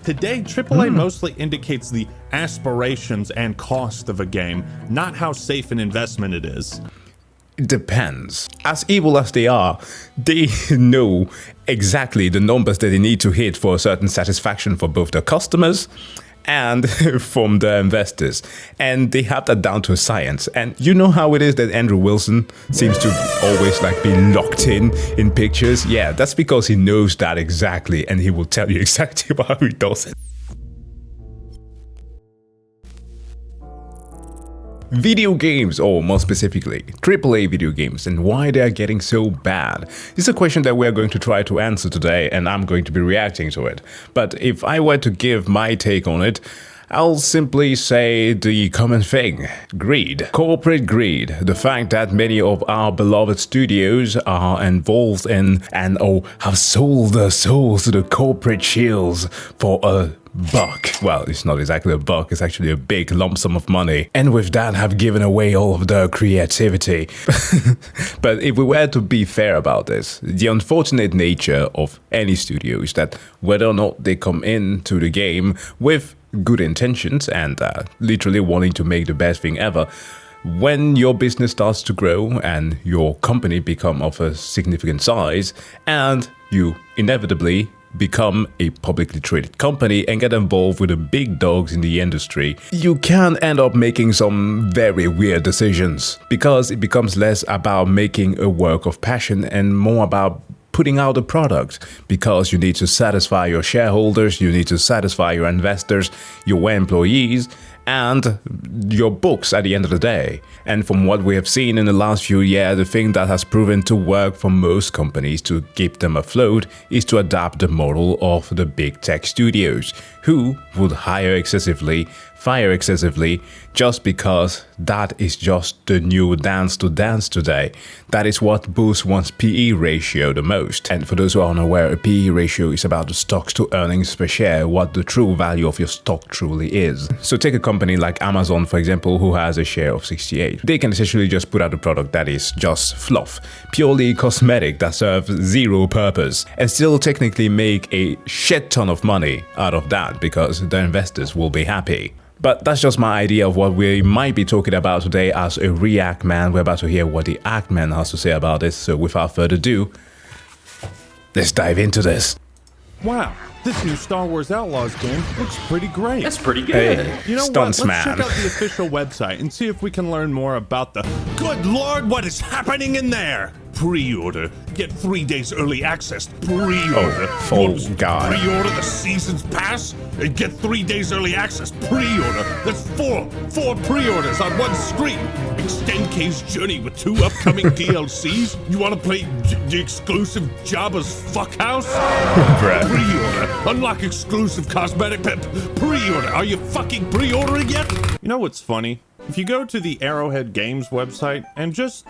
Today, AAA mostly indicates the aspirations and cost of a game, not how safe an investment it is. It depends. As evil as they are, they know exactly the numbers that they need to hit for a certain satisfaction for both the customers and from the investors. And they have that down to a science. And you know how it is that Andrew Wilson seems to always like be locked in pictures? Yeah, that's because he knows that exactly, and he will tell you exactly how he does it. Video games, or more specifically, AAA video games, and why they are getting so bad. This is a question that we're going to try to answer today, and I'm going to be reacting to it. But if I were to give my take on it, I'll simply say the common thing: greed. Corporate greed. The fact that many of our beloved studios are involved in and have sold their souls to the corporate shills for a buck. Well, it's not exactly a buck, it's actually a big lump sum of money. And with that have given away all of their creativity. But if we were to be fair about this, the unfortunate nature of any studio is that whether or not they come into the game with good intentions and literally wanting to make the best thing ever, when your business starts to grow and your company become of a significant size and you inevitably become a publicly traded company and get involved with the big dogs in the industry, you can end up making some very weird decisions, because it becomes less about making a work of passion and more about putting out a product, because you need to satisfy your shareholders, you need to satisfy your investors, your employees, and your books at the end of the day. And from what we have seen in the last few years, the thing that has proven to work for most companies to keep them afloat is to adapt the model of the big tech studios, who would hire excessively, fire excessively, just because that is just the new dance to dance today. That is what boosts one's PE ratio the most. And for those who are unaware, a PE ratio is about the stocks to earnings per share, what the true value of your stock truly is. So take a company like Amazon, for example, who has a share of 68. They can essentially just put out a product that is just fluff, purely cosmetic, that serves zero purpose, and still technically make a shit ton of money out of that because the investors will be happy. But that's just my idea of what we might be talking about today as a React Man. We're about to hear what the Actman has to say about this, so without further ado, let's dive into this. Wow, this new Star Wars Outlaws game looks pretty great. That's pretty good. Hey, You know stunts what? Let's man. check out the official website and see if we can learn more about the... Good Lord, what is happening in there? Pre-order. Get 3 days early access. Pre-order. Oh, God. Pre-order the season's pass and get 3 days early access. Pre-order. That's four pre-orders on one screen. Extend K's journey with 2 upcoming DLCs. You want to play the exclusive Jabba's Fuckhouse? Bruh. Pre-order. Unlock exclusive cosmetic pre-order. Are you fucking pre-ordering yet? You know what's funny? If you go to the Arrowhead Games website and just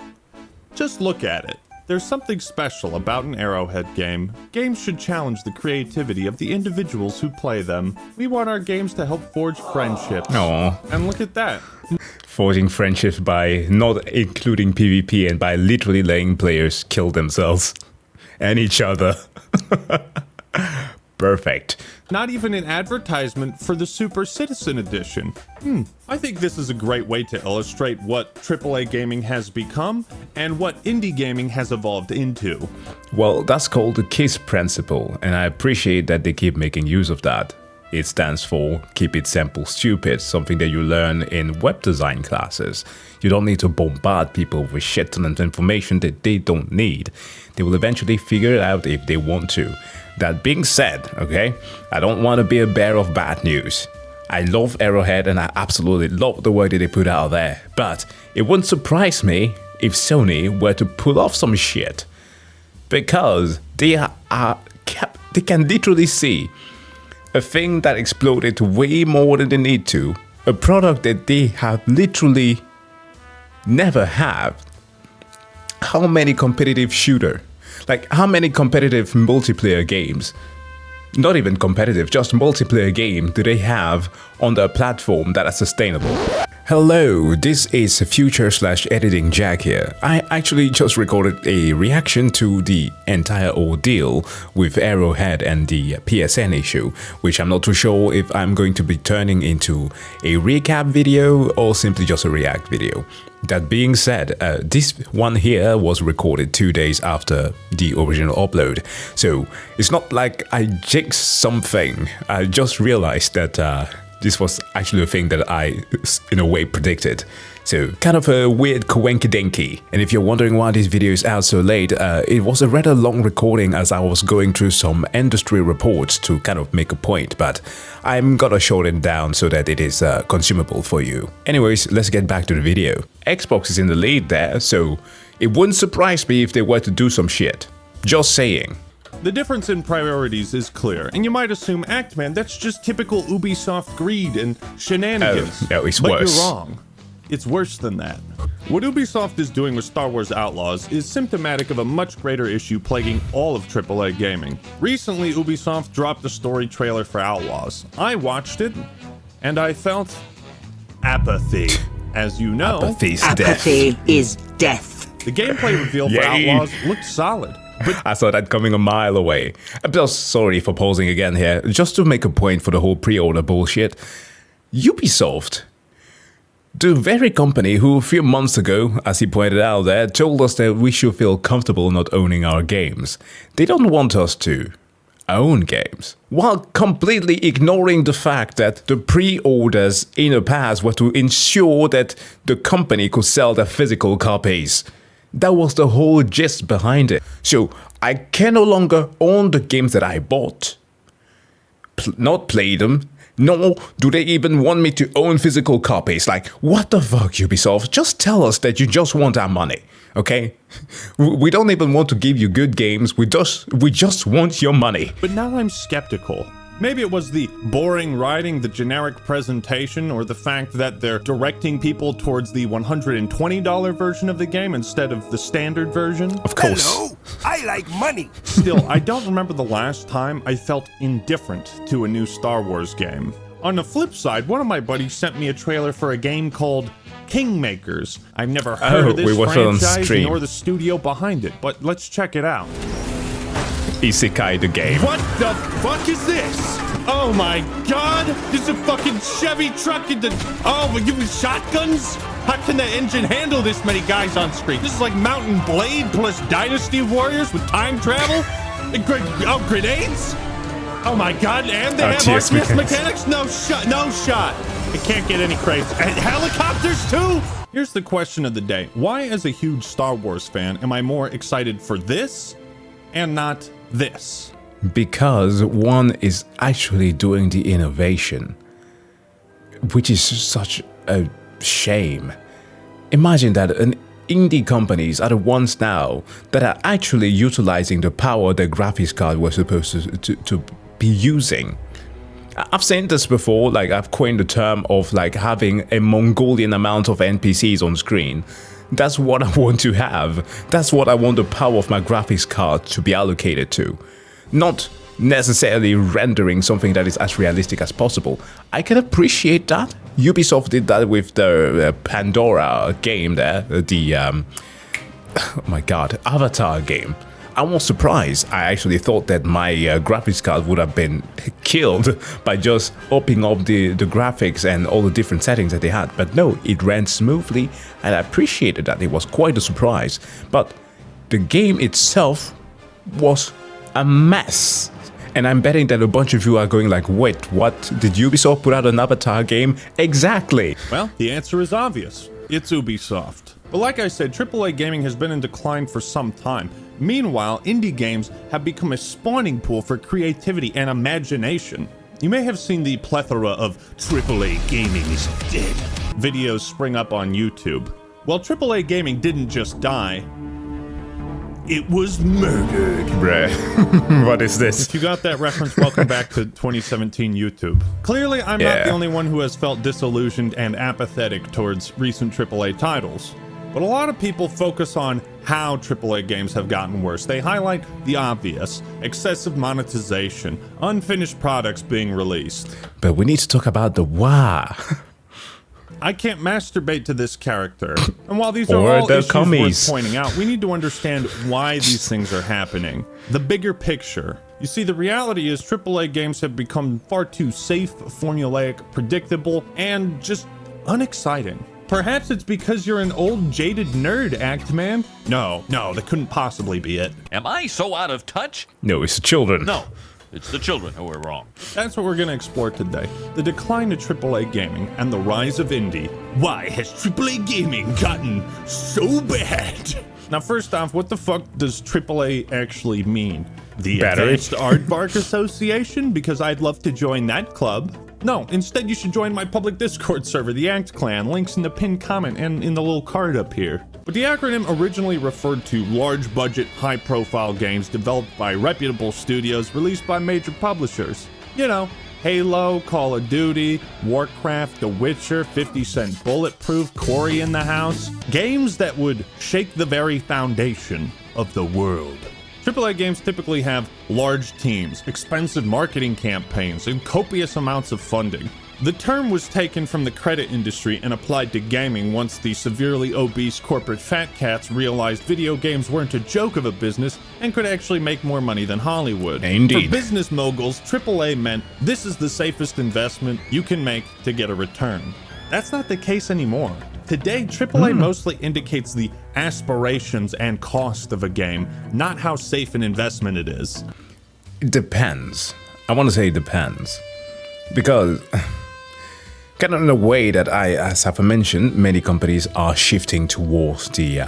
look at it, there's something special about an Arrowhead game. Games should challenge the creativity of the individuals who play them. We want our games to help forge friendships. Aw. And look at that. Forging friendships by not including PvP and by literally letting players kill themselves and each other. Perfect. Not even an advertisement for the Super Citizen Edition. I think this is a great way to illustrate what AAA gaming has become and what indie gaming has evolved into. Well, that's called the KISS principle, and I appreciate that they keep making use of that. It stands for Keep It Simple Stupid, something that you learn in web design classes. You don't need to bombard people with shit ton of information that they don't need. They will eventually figure it out if they want to. That being said, okay, I don't want to be a bearer of bad news. I love Arrowhead and I absolutely love the work that they put out there, but it wouldn't surprise me if Sony were to pull off some shit, because they can literally see a thing that exploded way more than they need to, a product that they have literally never had. How many competitive shooter? Like, how many competitive multiplayer games, not even competitive, just multiplayer game, do they have on their platform that are sustainable? Hello, this is Future/Editing Jack here. I actually just recorded a reaction to the entire ordeal with Arrowhead and the PSN issue, which I'm not too sure if I'm going to be turning into a recap video or simply just a react video. That being said, this one here was recorded 2 days after the original upload, so it's not like I jinxed something. I just realized that this was actually a thing that I, in a way, predicted. So, kind of a weird coincidence. And if you're wondering why this video is out so late, it was a rather long recording as I was going through some industry reports to kind of make a point, but I'm gonna shorten it down so that it is consumable for you. Anyways, let's get back to the video. Xbox is in the lead there, so it wouldn't surprise me if they were to do some shit. Just saying. The difference in priorities is clear, and you might assume Actman, that's just typical Ubisoft greed and shenanigans. Oh, no, it's but worse. You're wrong. It's worse than that. What Ubisoft is doing with Star Wars Outlaws is symptomatic of a much greater issue plaguing all of AAA gaming. Recently, Ubisoft dropped a story trailer for Outlaws. I watched it, and I felt apathy. As you know, Apathy is death. The gameplay reveal for Outlaws looked solid. But I saw that coming a mile away. I'm just sorry for pausing again here, just to make a point for the whole pre-order bullshit. Ubisoft, the very company who a few months ago, as he pointed out there, told us that we should feel comfortable not owning our games. They don't want us to own games, while completely ignoring the fact that the pre-orders in the past were to ensure that the company could sell their physical copies. That was the whole gist behind it. So I can no longer own the games that I bought, not play them, nor do they even want me to own physical copies. Like, what the fuck, Ubisoft? Just tell us that you just want our money, okay? We don't even want to give you good games, we just want your money. But now I'm skeptical. Maybe it was the boring writing, the generic presentation, or the fact that they're directing people towards the $120 version of the game instead of the standard version. Of course. Hello, I like money. Still, I don't remember the last time I felt indifferent to a new Star Wars game. On the flip side, one of my buddies sent me a trailer for a game called Kingmakers. I've never heard of this franchise nor the studio behind it, but let's check it out. Isekai the game. What the fuck is this? Oh my god! This is a fucking Chevy truck in the... Oh, we're giving shotguns? How can the engine handle this many guys on screen? This is like Mountain Blade plus Dynasty Warriors with time travel? Oh, grenades? Oh my god, and they have RTS mechanics? No shot. It can't get any crazy. And helicopters too? Here's the question of the day. Why, as a huge Star Wars fan, am I more excited for this and not this? Because one is actually doing the innovation, which is such a shame. Imagine that indie companies are the ones now that are actually utilizing the power the graphics card was supposed to be using. I've seen this before, like I've coined the term of like having a Mongolian amount of NPCs on screen. That's what I want to have. That's what I want the power of my graphics card to be allocated to. Not necessarily rendering something that is as realistic as possible. I can appreciate that. Ubisoft did that with the Pandora game there, the oh my god, Avatar game. I was surprised. I actually thought that my graphics card would have been killed by just opening up the graphics and all the different settings that they had. But no, it ran smoothly, and I appreciated that. It was quite a surprise. But the game itself was a mess. And I'm betting that a bunch of you are going like, wait, what? Did Ubisoft put out an Avatar game? Exactly. Well, the answer is obvious. It's Ubisoft. But like I said, AAA gaming has been in decline for some time. Meanwhile, indie games have become a spawning pool for creativity and imagination. You may have seen the plethora of AAA gaming is dead videos spring up on YouTube. Well, AAA gaming didn't just die, it was murdered. Bruh, what is this? If you got that reference, welcome back to 2017 YouTube. Clearly, I'm not the only one who has felt disillusioned and apathetic towards recent AAA titles. But a lot of people focus on how AAA games have gotten worse. They highlight the obvious: excessive monetization, unfinished products being released. But we need to talk about the why. I can't masturbate to this character. And while these are Or all the issues commies. worth pointing out, we need to understand why these things are happening. The bigger picture. You see, the reality is AAA games have become far too safe, formulaic, predictable, and just unexciting. Perhaps it's because you're an old, jaded nerd, Actman. No, that couldn't possibly be it. Am I so out of touch? No, it's the children. No, it's the children who are wrong. That's what we're going to explore today. The decline of AAA gaming and the rise of indie. Why has AAA gaming gotten so bad? Now, first off, what the fuck does AAA actually mean? The Battery. Advanced Aardvark Association? Because I'd love to join that club. No, instead you should join my public Discord server, the Actman. Links in the pinned comment and in the little card up here. But the acronym originally referred to large budget, high profile games developed by reputable studios released by major publishers. You know, Halo, Call of Duty, Warcraft, The Witcher, 50 Cent Bulletproof, Cory in the House. Games that would shake the very foundation of the world. AAA games typically have large teams, expensive marketing campaigns, and copious amounts of funding. The term was taken from the credit industry and applied to gaming once the severely obese corporate fat cats realized video games weren't a joke of a business and could actually make more money than Hollywood. Indeed. For business moguls, AAA meant this is the safest investment you can make to get a return. That's not the case anymore. Today, AAA mostly indicates the aspirations and cost of a game, not how safe an investment it is. It depends. I want to say it depends. Because, kind of in a way that as I've mentioned, many companies are shifting towards the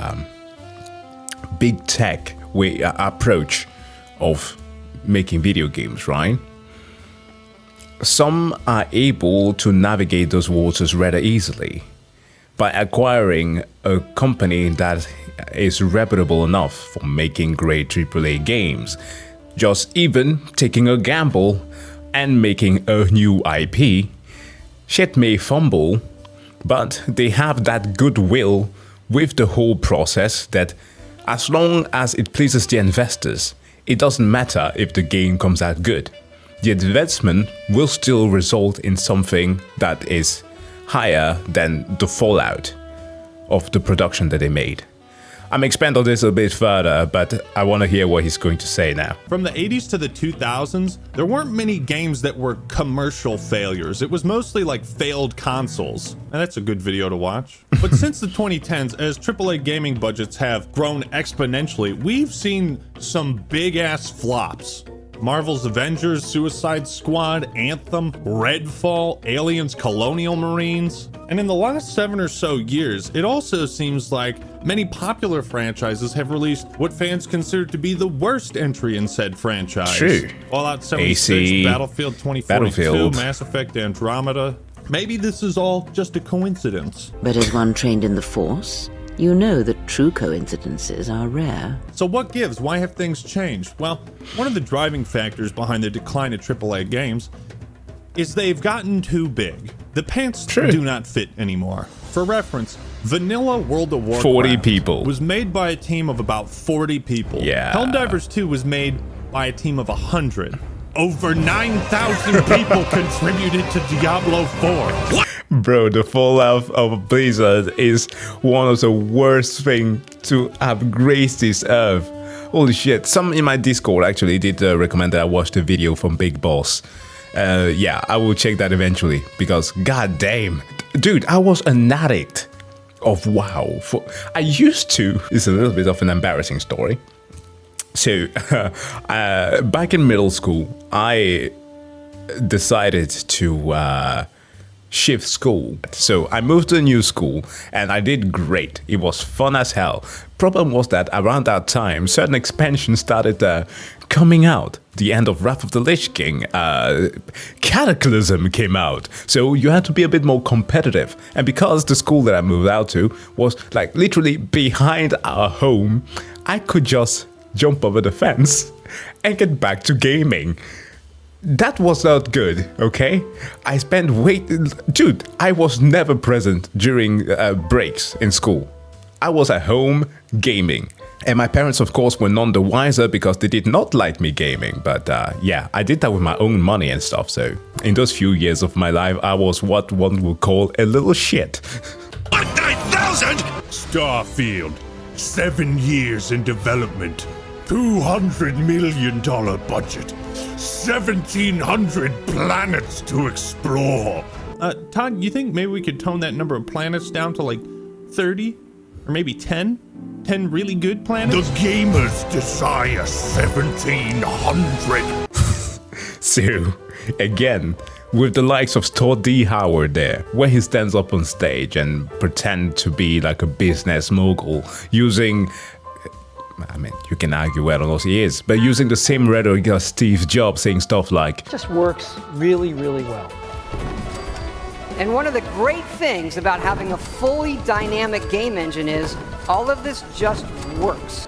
big tech approach of making video games, right? Some are able to navigate those waters rather easily by acquiring a company that is reputable enough for making great AAA games. Just even taking a gamble and making a new IP. Shit may fumble, but they have that goodwill with the whole process that as long as it pleases the investors, it doesn't matter if the game comes out good. The investment will still result in something that is higher than the fallout of the production that they made. I'm expand on this a bit further, but I want to hear what he's going to say now. From the 80s to the 2000s, there weren't many games that were commercial failures. It was mostly like failed consoles. And that's a good video to watch. But since the 2010s, as AAA gaming budgets have grown exponentially, we've seen some big-ass flops. Marvel's Avengers, Suicide Squad, Anthem, Redfall, Aliens Colonial Marines. And in the last 7 or so years, it also seems like many popular franchises have released what fans consider to be the worst entry in said franchise. True. Fallout 76, AC, Battlefield 2042, Battlefield. Mass Effect Andromeda. Maybe this is all just a coincidence. But as one trained in the Force, you know that true coincidences are rare. So what gives? Why have things changed? Well, one of the driving factors behind the decline of AAA games is they've gotten too big. The pants do not fit anymore. For reference, vanilla World of Warcraft 40 people. was made by a team of about 40 people. Yeah. Helldivers 2 was made by a team of 100. Over 9,000 people contributed to Diablo 4. Bro, the fallout of Blizzard is one of the worst things to have graced this earth. Holy shit. Some in my Discord actually did recommend that I watch the video from Big Boss. Yeah, I will check that eventually because goddamn. Dude, I was an addict of WoW. I used to. It's a little bit of an embarrassing story. So, back in middle school, I decided to shift school. So I moved to a new school and I did great. It was fun as hell. Problem was that around that time, certain expansions started coming out. The end of Wrath of the Lich King, Cataclysm came out. So you had to be a bit more competitive. And because the school that I moved out to was like literally behind our home, I could just jump over the fence and get back to gaming. That was not good, okay? I spent dude, I was never present during breaks in school. I was at home gaming. And my parents, of course, were none the wiser because they did not like me gaming. But yeah, I did that with my own money and stuff. So in those few years of my life, I was what one would call a little shit. 9,000? Starfield, 7 years in development, $200 million budget, 1,700 planets to explore. Todd, you think maybe we could tone that number of planets down to like 30 or maybe 10? 10 really good planets? The gamers desire 1,700. So, again, with the likes of Todd D. Howard there, where he stands up on stage and pretend to be like a business mogul using, I mean, you can argue whether or not he is, but using the same rhetoric as Steve Jobs, saying stuff like, just works really, really well. And one of the great things about having a fully dynamic game engine is all of this just works.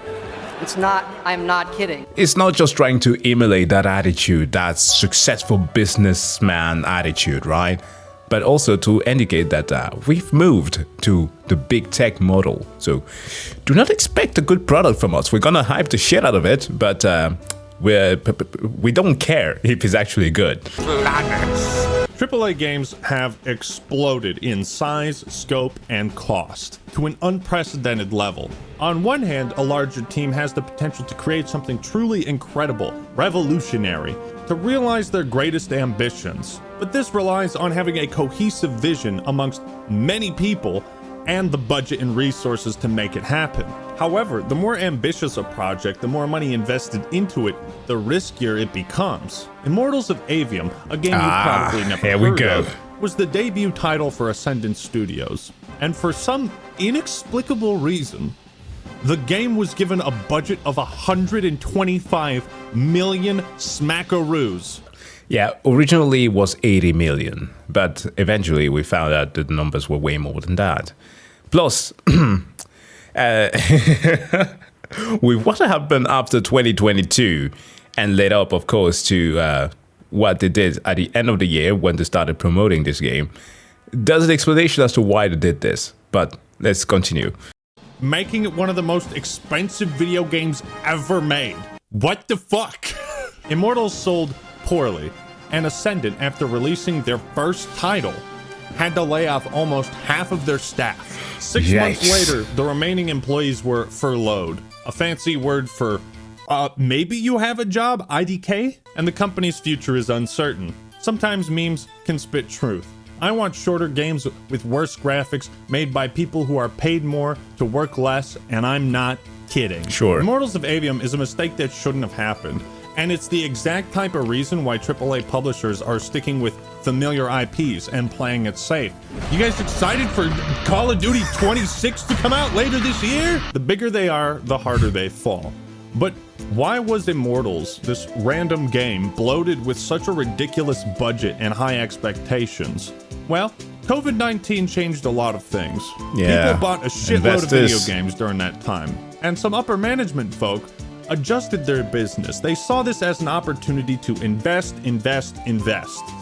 It's not, I'm not kidding. It's not just trying to emulate that attitude, that successful businessman attitude, right? But also to indicate that we've moved to the big tech model. So do not expect a good product from us. We're gonna hype the shit out of it, but we don't care if it's actually good. Planets. AAA games have exploded in size, scope, and cost to an unprecedented level. On one hand, a larger team has the potential to create something truly incredible, revolutionary, to realize their greatest ambitions. But this relies on having a cohesive vision amongst many people and the budget and resources to make it happen. However, the more ambitious a project, the more money invested into it, the riskier it becomes. Immortals of Avium, a game you probably never heard of, was the debut title for Ascendant Studios. And for some inexplicable reason, the game was given a budget of 125 million smackaroos. Yeah, originally it was 80 million, but eventually we found out that the numbers were way more than that. Plus, with what happened after 2022 and led up, of course, to what they did at the end of the year when they started promoting this game, there's an explanation as to why they did this, but let's continue. Making it one of the most expensive video games ever made. What the fuck? Immortals sold poorly, and Ascendant, after releasing their first title, had to lay off almost half of their staff. 6 months later, the remaining employees were furloughed, a fancy word for maybe you have a job, IDK? And the company's future is uncertain. Sometimes memes can spit truth. I want shorter games with worse graphics made by people who are paid more to work less, and I'm not kidding. Sure. Immortals of Avium is a mistake that shouldn't have happened. And it's the exact type of reason why AAA publishers are sticking with familiar IPs and playing it safe. You guys excited for Call of Duty 26 to come out later this year? The bigger they are, the harder they fall. But why was Immortals, this random game, bloated with such a ridiculous budget and high expectations? Well, COVID-19 changed a lot of things. Yeah, people bought a shitload of video games during that time. And some upper management folk adjusted their business. They saw this as an opportunity to invest.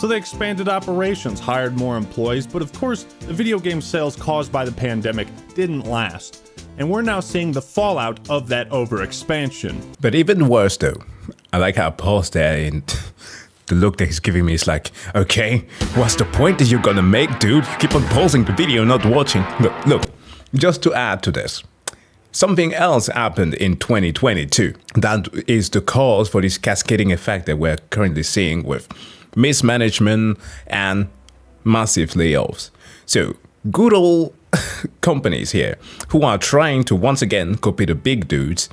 So they expanded operations, hired more employees, but of course, the video game sales caused by the pandemic didn't last. And we're now seeing the fallout of that overexpansion. But even worse though, I like how I paused there and the look that he's giving me is like, okay, what's the point that you're gonna make, dude? You keep on pausing the video, not watching. Look, just to add to this, something else happened in 2022 that is the cause for this cascading effect that we're currently seeing with mismanagement and massive layoffs. So good old companies here who are trying to once again copy the big dudes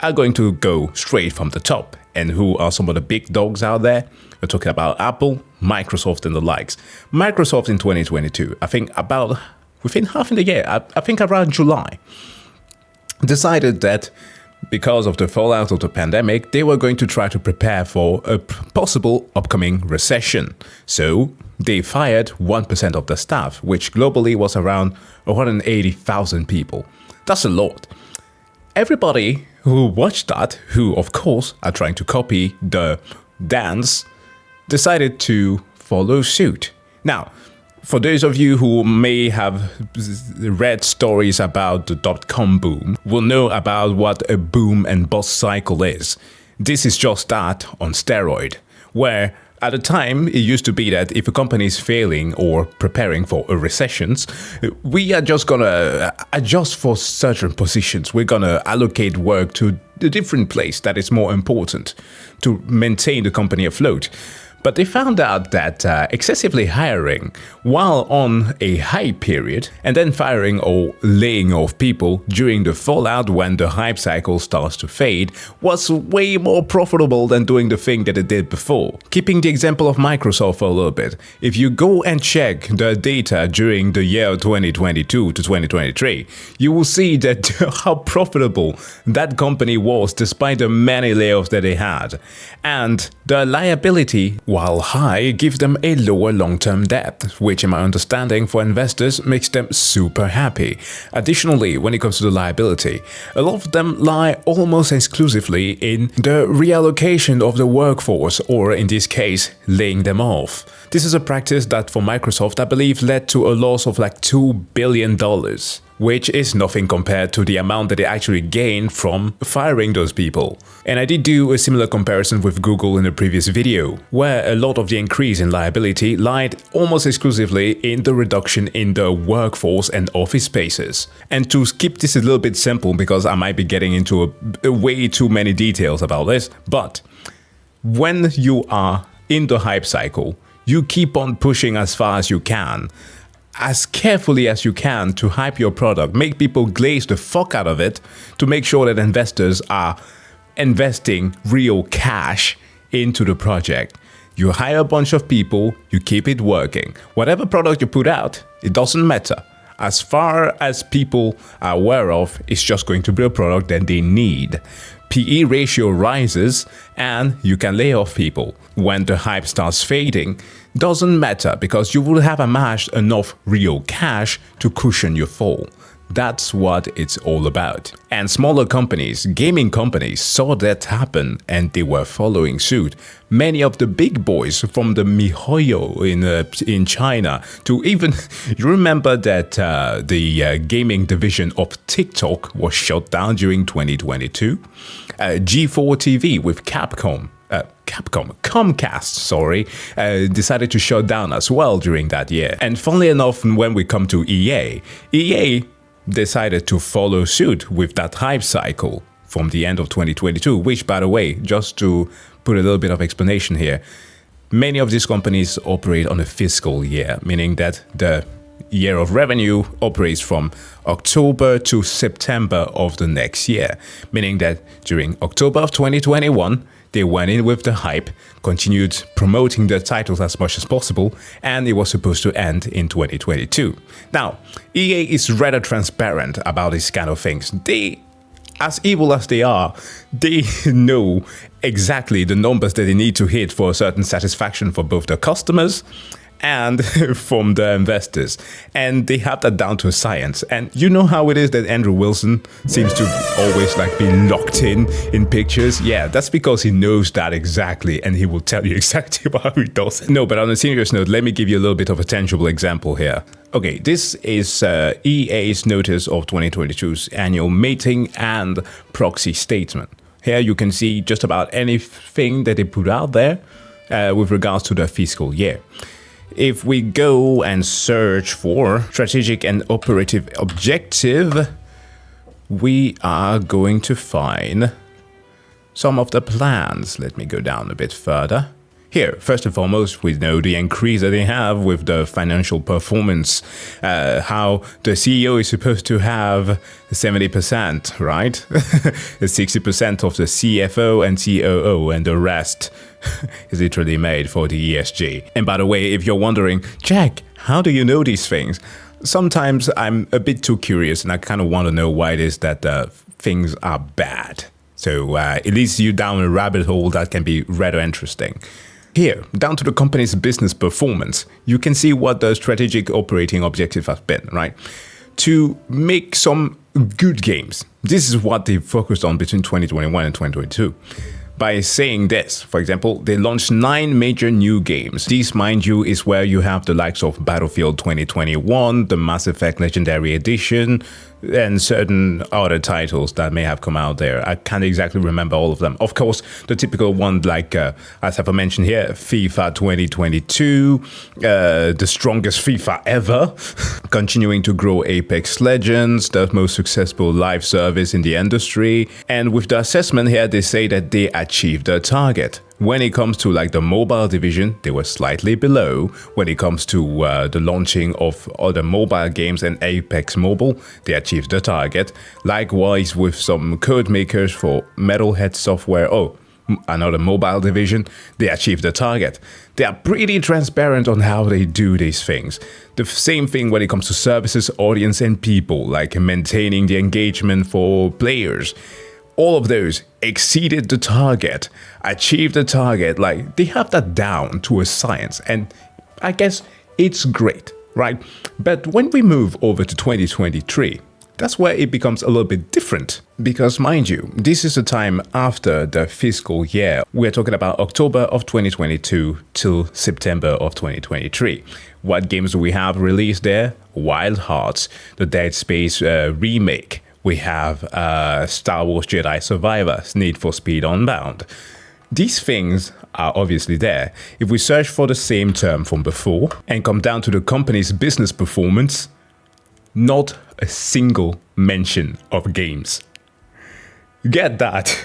are going to go straight from the top. And who are some of the big dogs out there? We're talking about Apple, Microsoft and the likes. Microsoft in 2022, I think about within half of the year, I think around July, decided that because of the fallout of the pandemic, they were going to try to prepare for a possible upcoming recession. So they fired 1% of the staff, which globally was around 180,000 people. That's a lot. Everybody who watched that, who of course are trying to copy the dance, decided to follow suit. Now, For those of you who may have read stories about the dot-com boom, will know about what a boom and bust cycle is. This is just that on steroid, where at the time, it used to be that if a company is failing or preparing for a recession, we are just gonna adjust for certain positions. We're gonna allocate work to a different place that is more important to maintain the company afloat. But they found out that excessively hiring while on a high period and then firing or laying off people during the fallout when the hype cycle starts to fade was way more profitable than doing the thing that it did before. Keeping the example of Microsoft for a little bit, if you go and check the data during the year 2022 to 2023, you will see that how profitable that company was despite the many layoffs that they had. And the liability, while high, gives them a lower long-term debt, which in my understanding for investors makes them super happy. Additionally, when it comes to the liability, a lot of them lie almost exclusively in the reallocation of the workforce, or in this case, laying them off. This is a practice that for Microsoft, I believe, led to a loss of like $2 billion. Which is nothing compared to the amount that they actually gained from firing those people. And I did do a similar comparison with Google in a previous video, where a lot of the increase in liability lied almost exclusively in the reduction in the workforce and office spaces. And to keep this a little bit simple, because I might be getting into a way too many details about this, but when you are in the hype cycle, you keep on pushing as far as you can, as carefully as you can to hype your product, make people glaze the fuck out of it to make sure that investors are investing real cash into the project. You hire a bunch of people, you keep it working. Whatever product you put out, it doesn't matter. As far as people are aware of, it's just going to be a product that they need. PE ratio rises and you can lay off people. When the hype starts fading, doesn't matter because you will have amassed enough real cash to cushion your fall. That's what it's all about. And smaller companies, gaming companies, saw that happen and they were following suit. Many of the big boys, from the MiHoYo in China to even, you remember that the gaming division of TikTok was shut down during 2022? G4 TV with Comcast, decided to shut down as well during that year. And funnily enough, when we come to EA decided to follow suit with that hype cycle from the end of 2022, which, by the way, just to put a little bit of explanation here, many of these companies operate on a fiscal year, meaning that the year of revenue operates from October to September of the next year, meaning that during October of 2021, they went in with the hype, continued promoting their titles as much as possible, and it was supposed to end in 2022. Now, EA is rather transparent about these kind of things. They, as evil as they are, they know exactly the numbers that they need to hit for a certain satisfaction for both the customers and from the investors, and they have that down to a science. And you know how it is that Andrew Wilson seems to always like be locked in pictures? Yeah, that's because he knows that exactly, and he will tell you exactly how he does it. No, but on a serious note, let me give you a little bit of a tangible example here. Okay, this is EA's notice of 2022's annual meeting and proxy statement. Here you can see just about anything that they put out there with regards to the fiscal year. If we go and search for strategic and operative objective, we are going to find some of the plans. Let me go down a bit further. Here, first and foremost, we know the increase that they have with the financial performance, how the CEO is supposed to have 70%, right? 60% of the CFO and COO, and the rest is literally made for the ESG. And by the way, if you're wondering, Jack, how do you know these things? Sometimes I'm a bit too curious and I kind of want to know why it is that things are bad. So it leads you down a rabbit hole that can be rather interesting. Here, down to the company's business performance, you can see what the strategic operating objective has been, right? To make some good games. This is what they focused on between 2021 and 2022. by saying this. For example, they launched 9 major new games. These, mind you, is where you have the likes of Battlefield 2021, the Mass Effect Legendary Edition, and certain other titles that may have come out there. I can't exactly remember all of them. Of course, the typical one like, as I've mentioned here, FIFA 2022, the strongest FIFA ever, continuing to grow Apex Legends, the most successful live service in the industry. And with the assessment here, they say that they achieved their target. When it comes to like the mobile division, they were slightly below. When it comes to the launching of other mobile games and Apex Mobile, they achieved the target. Likewise with some code makers for Metalhead Software, another mobile division, they achieved the target. They are pretty transparent on how they do these things. The same thing when it comes to services, audience and people, like maintaining the engagement for players. All of those exceeded the target, achieved the target, like they have that down to a science, and I guess it's great, right? But when we move over to 2023, that's where it becomes a little bit different. Because mind you, this is the time after the fiscal year. We're talking about October of 2022 till September of 2023. What games do we have released there? Wild Hearts, the Dead Space remake. We have Star Wars Jedi Survivor, Need for Speed Unbound. These things are obviously there. If we search for the same term from before and come down to the company's business performance, not a single mention of games. Get that?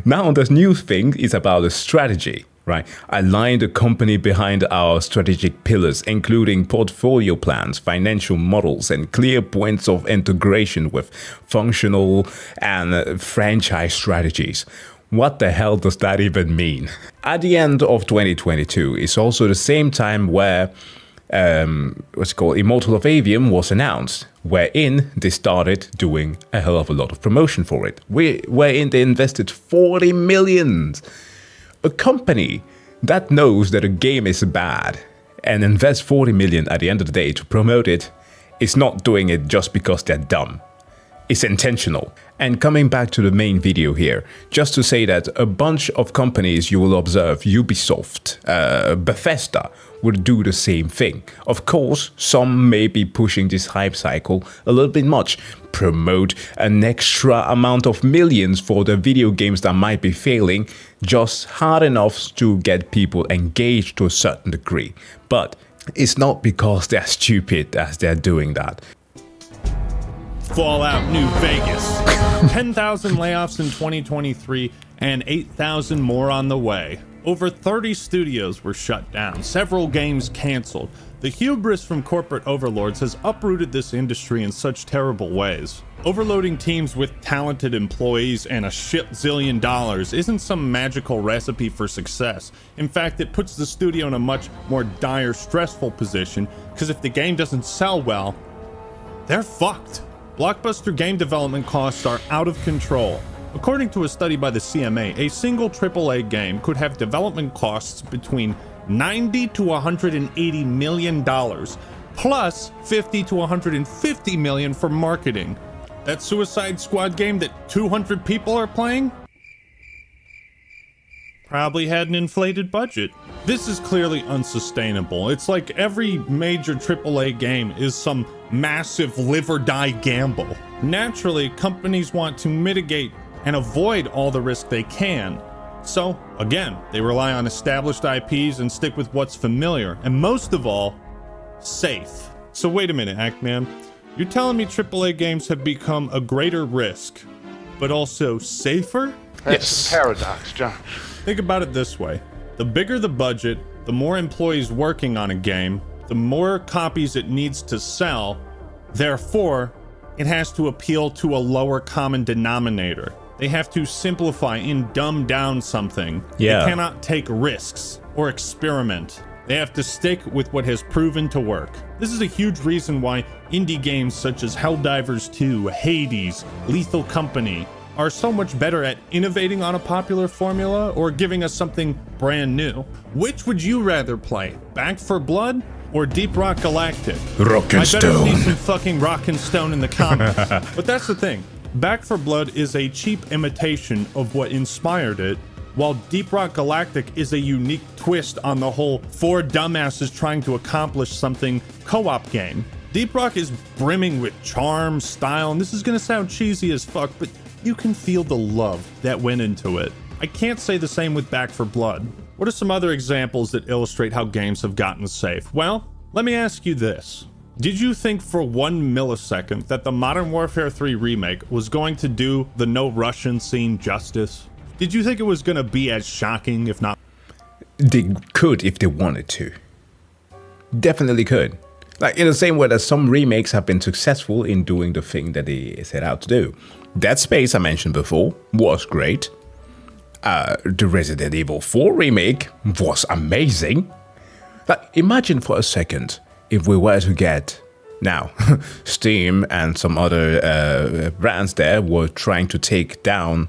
Now the new thing is about the strategy. Right, align the company behind our strategic pillars, including portfolio plans, financial models, and clear points of integration with functional and franchise strategies. What the hell does that even mean? At the end of 2022 is also the same time where Immortal of Avium was announced, wherein they started doing a hell of a lot of promotion for it, wherein they invested 40 million. A company that knows that a game is bad and invests 40 million at the end of the day to promote it is not doing it just because they're dumb. It's intentional. And coming back to the main video here, just to say that a bunch of companies you will observe, Ubisoft, Bethesda, would do the same thing. Of course, some may be pushing this hype cycle a little bit much. Promote an extra amount of millions for the video games that might be failing, just hard enough to get people engaged to a certain degree. But it's not because they're stupid as they're doing that. Fallout New Vegas. 10,000 layoffs in 2023 and 8,000 more on the way. Over 30 studios were shut down, several games canceled. The hubris from corporate overlords has uprooted this industry in such terrible ways. Overloading teams with talented employees and a shit zillion dollars isn't some magical recipe for success. In fact, it puts the studio in a much more dire, stressful position, because if the game doesn't sell well, they're fucked. Blockbuster game development costs are out of control. According to a study by the CMA, a single AAA game could have development costs between $90 to $180 million, plus $50 to $150 million for marketing. That Suicide Squad game that 200 people are playing? Probably had an inflated budget. This is clearly unsustainable. It's like every major AAA game is some massive live or die gamble. Naturally, companies want to mitigate and avoid all the risk they can. So, again, they rely on established IPs and stick with what's familiar, and most of all, safe. So wait a minute, Actman. You're telling me AAA games have become a greater risk, but also safer? That's a paradox, John. Think about it this way. The bigger the budget, the more employees working on a game, the more copies it needs to sell. Therefore, it has to appeal to a lower common denominator. They have to simplify and dumb down something. Yeah. They cannot take risks or experiment. They have to stick with what has proven to work. This is a huge reason why indie games such as Helldivers 2, Hades, Lethal Company are so much better at innovating on a popular formula or giving us something brand new. Which would you rather play, Back 4 Blood or Deep Rock Galactic? Rock and I better Stone. see some fucking Rock and Stone in the comments. But that's the thing. Back 4 Blood is a cheap imitation of what inspired it, while Deep Rock Galactic is a unique twist on the whole four dumbasses trying to accomplish something co-op game. Deep Rock is brimming with charm, style, and this is gonna sound cheesy as fuck, but you can feel the love that went into it. I can't say the same with Back 4 Blood. What are some other examples that illustrate how games have gotten safe? Well, let me ask you this. Did you think for 1 millisecond that the Modern Warfare 3 remake was going to do the no Russian scene justice? Did you think it was gonna be as shocking, if not? They could if they wanted to. Definitely could. Like in the same way that some remakes have been successful in doing the thing that they set out to do. Dead Space, I mentioned before, was great. The Resident Evil 4 remake was amazing. Like, imagine for a second if we were to get now Steam and some other brands there were trying to take down,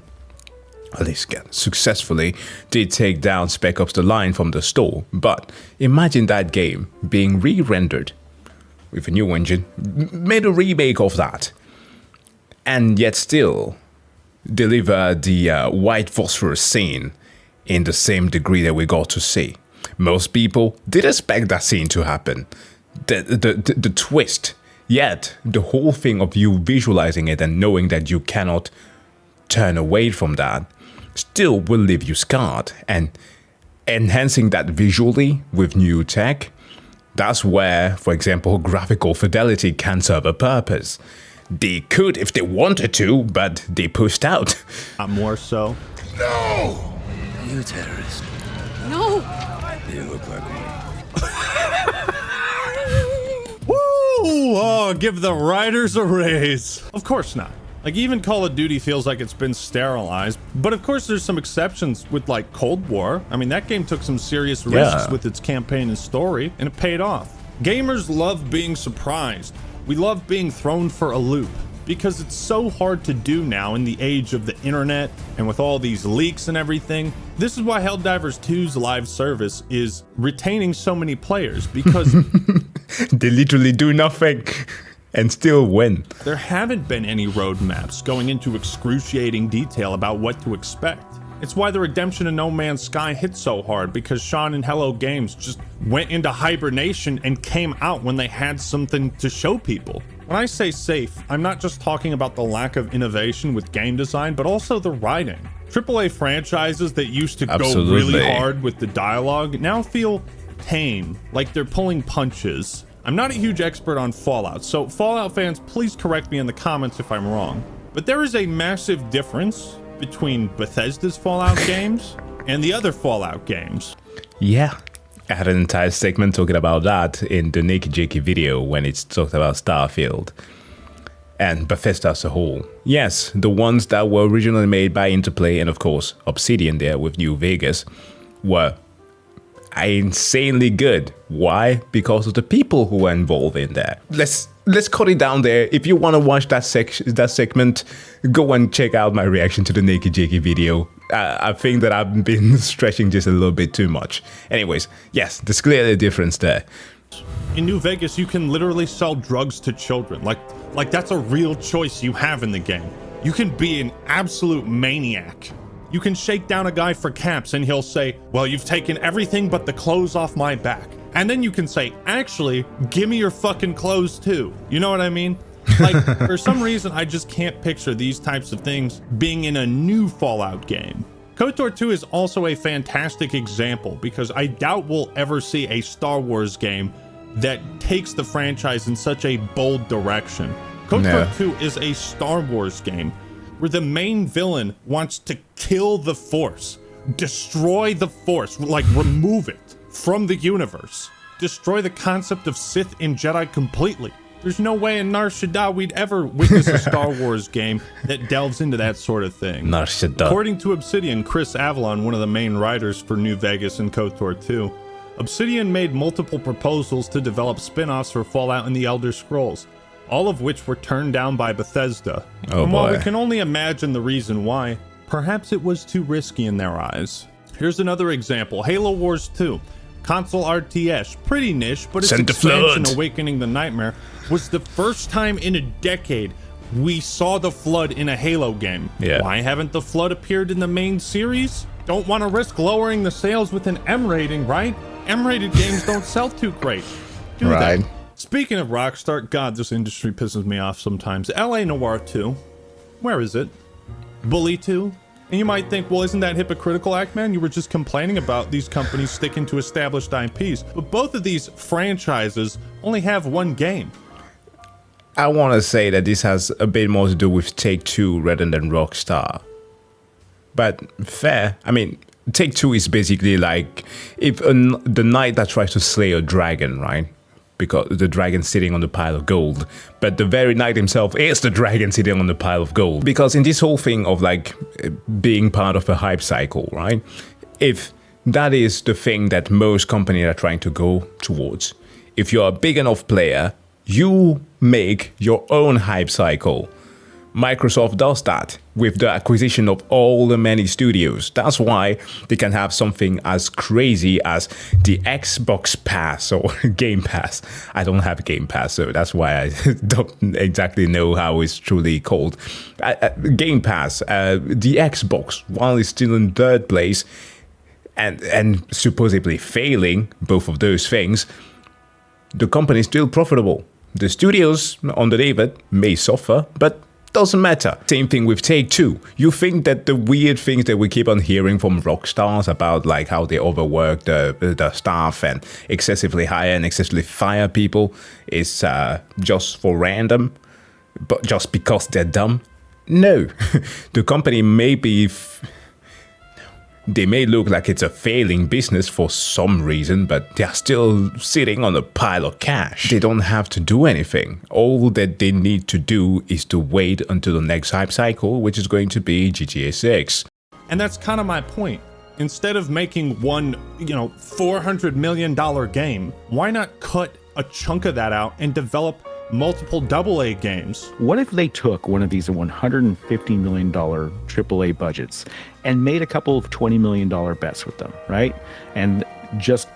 at least successfully, did take down Spec Ops: The Line from the store. But imagine that game being re-rendered with a new engine, made a remake of that, and yet still deliver the white phosphorus scene in the same degree that we got to see. Most people did expect that scene to happen. The twist, yet the whole thing of you visualizing it and knowing that you cannot turn away from that still will leave you scarred, and enhancing that visually with new tech, that's where, for example, graphical fidelity can serve a purpose. They could if they wanted to, but they pushed out. Not more so. No! You terrorist. No! You look like one. Woo! Oh, give the writers a raise. Of course not. Like, even Call of Duty feels like it's been sterilized. But of course, there's some exceptions with, like, Cold War. I mean, that game took some serious risks with its campaign and story, and it paid off. Gamers love being surprised. We love being thrown for a loop, because it's so hard to do now in the age of the internet and with all these leaks and everything. This is why Helldivers 2's live service is retaining so many players, because they literally do nothing and still win. There haven't been any roadmaps going into excruciating detail about what to expect. It's why the redemption of No Man's Sky hit so hard, because Sean and Hello Games just went into hibernation and came out when they had something to show people. When I say safe, I'm not just talking about the lack of innovation with game design, but also the writing. AAA franchises that used to go really hard with the dialogue now feel tame, like they're pulling punches. I'm not a huge expert on Fallout, so Fallout fans, please correct me in the comments if I'm wrong. But there is a massive difference between Bethesda's Fallout games and the other Fallout games. Yeah, I had an entire segment talking about that in the Naked Jakey video when it's talked about Starfield and Bethesda as a whole. Yes, the ones that were originally made by Interplay and of course Obsidian there with New Vegas were insanely good. Why? Because of the people who were involved in there. Let's cut it down there. If you want to watch that segment, go and check out my reaction to the Naked Jakey video. I think that I've been stretching just a little bit too much. Anyways, yes, there's clearly a difference there. In New Vegas, you can literally sell drugs to children. Like that's a real choice you have in the game. You can be an absolute maniac. You can shake down a guy for caps and he'll say, well, you've taken everything but the clothes off my back. And then you can say, actually, give me your fucking clothes too. You know what I mean? Like, for some reason, I just can't picture these types of things being in a new Fallout game. KOTOR 2 is also a fantastic example because I doubt we'll ever see a Star Wars game that takes the franchise in such a bold direction. KOTOR 2 is a Star Wars game where the main villain wants to kill the Force, destroy the Force, like remove it from the universe, destroy the concept of Sith and Jedi completely. There's no way in Nar Shaddaa we'd ever witness a Star Wars game that delves into that sort of thing. Nar Shaddaa. According to Obsidian, Chris Avalon, one of the main writers for New Vegas and KOTOR 2, Obsidian made multiple proposals to develop spin-offs for Fallout and the Elder Scrolls, all of which were turned down by Bethesda. And while we can only imagine the reason why, perhaps it was too risky in their eyes. Here's another example, Halo Wars 2. Console RTS, pretty niche, but its expansion, Awakening the Nightmare, was the first time in a decade we saw the Flood in a Halo game. Why haven't the Flood appeared in the main series? don't want to risk lowering the sales with an M rating, right? M-rated games don't sell too great. Do Right. they? Speaking of Rockstar, God, this industry pisses me off sometimes. LA Noire 2. Where is it? Bully 2? And you might think, well, isn't that hypocritical, Actman? You were just complaining about these companies sticking to established IPs. But both of these franchises only have one game. I want to say that this has a bit more to do with Take-Two rather than Rockstar. But fair. I mean, Take-Two is basically like if the knight that tries to slay a dragon, right? Because the dragon's sitting on the pile of gold. But the very knight himself is the dragon sitting on the pile of gold. Because in this whole thing of like being part of a hype cycle, right? If that is the thing that most companies are trying to go towards, if you're a big enough player, you make your own hype cycle. Microsoft does that with the acquisition of all the many studios. That's why they can have something as crazy as the Xbox Pass or Game Pass. I don't have Game Pass, so that's why I don't exactly know how it's truly called. Game Pass, the Xbox, while it's still in third place and supposedly failing, both of those things, the company is still profitable. The studios underneath it may suffer, but doesn't matter. Same thing with Take-Two. You think that the weird things that we keep on hearing from Rockstars about like how they overwork the staff and excessively hire and excessively fire people is just for random, but just because they're dumb? No. The company may be... They may look like it's a failing business for some reason, but they're still sitting on a pile of cash. They don't have to do anything. All that they need to do is to wait until the next hype cycle, which is going to be GTA 6. And that's kind of my point. Instead of making one, $400 million game, why not cut a chunk of that out and develop multiple AA games? What if they took one of these $150 million AAA budgets and made a couple of $20 million bets with them, right? And just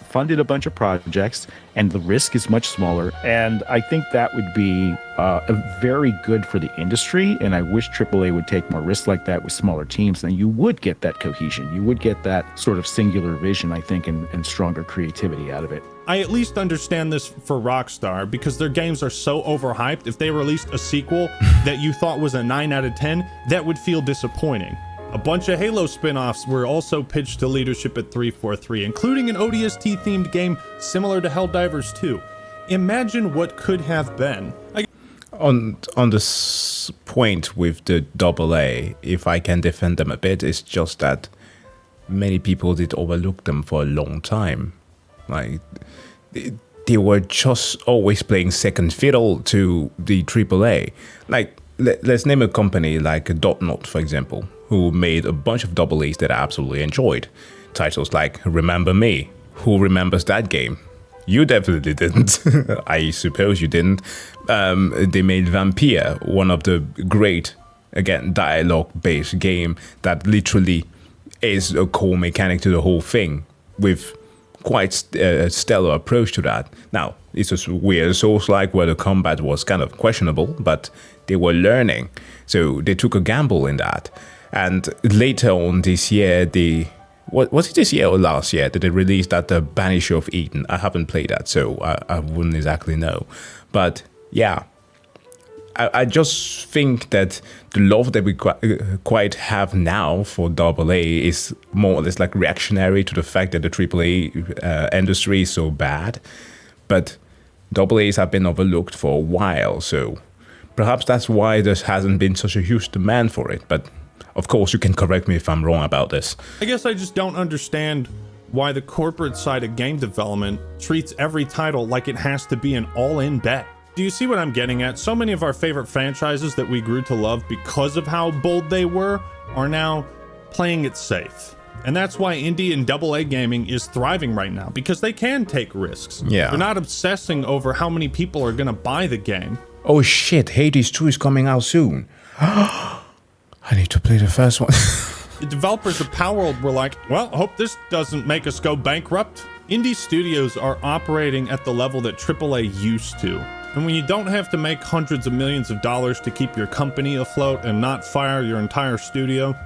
funded a bunch of projects, and the risk is much smaller. And I think that would be very good for the industry. And I wish AAA would take more risks like that with smaller teams. And you would get that cohesion. You would get that sort of singular vision, I think, and stronger creativity out of it. I at least understand this for Rockstar because their games are so overhyped. If they released a sequel that you thought was a 9 out of 10, that would feel disappointing. A bunch of Halo spin-offs were also pitched to leadership at 343, including an ODST-themed game similar to Helldivers 2. Imagine what could have been. On this point with the AA, if I can defend them a bit, it's just that many people did overlook them for a long time. Like, they were just always playing second fiddle to the AAA. Like, let's name a company like Dotnot, for example, who made a bunch of AA's that I absolutely enjoyed. Titles like Remember Me. Who remembers that game? You definitely didn't. I suppose you didn't. They made Vampire, one of the great, again, dialogue-based game that literally is a core mechanic to the whole thing, with quite a stellar approach to that. Now, it's a weird Souls-like where the combat was kind of questionable, but they were learning, so they took a gamble in that. And later on this year, was it this year or last year that they released that the Banisher of Eden? I haven't played that, so I wouldn't exactly know. But yeah, I just think that the love that we quite have now for AA is more or less like reactionary to the fact that the AAA industry is so bad. But AA's have been overlooked for a while, so perhaps that's why there hasn't been such a huge demand for it. But of course, you can correct me if I'm wrong about this. I guess I just don't understand why the corporate side of game development treats every title like it has to be an all-in bet. Do you see what I'm getting at? So many of our favorite franchises that we grew to love because of how bold they were are now playing it safe. And that's why indie and AA gaming is thriving right now, because they can take risks. Yeah. They're not obsessing over how many people are going to buy the game. Oh shit, Hades 2 is coming out soon. I need to play the first one. The developers of Palworld were like, well, hope this doesn't make us go bankrupt. Indie studios are operating at the level that AAA used to. And when you don't have to make hundreds of millions of dollars to keep your company afloat and not fire your entire studio,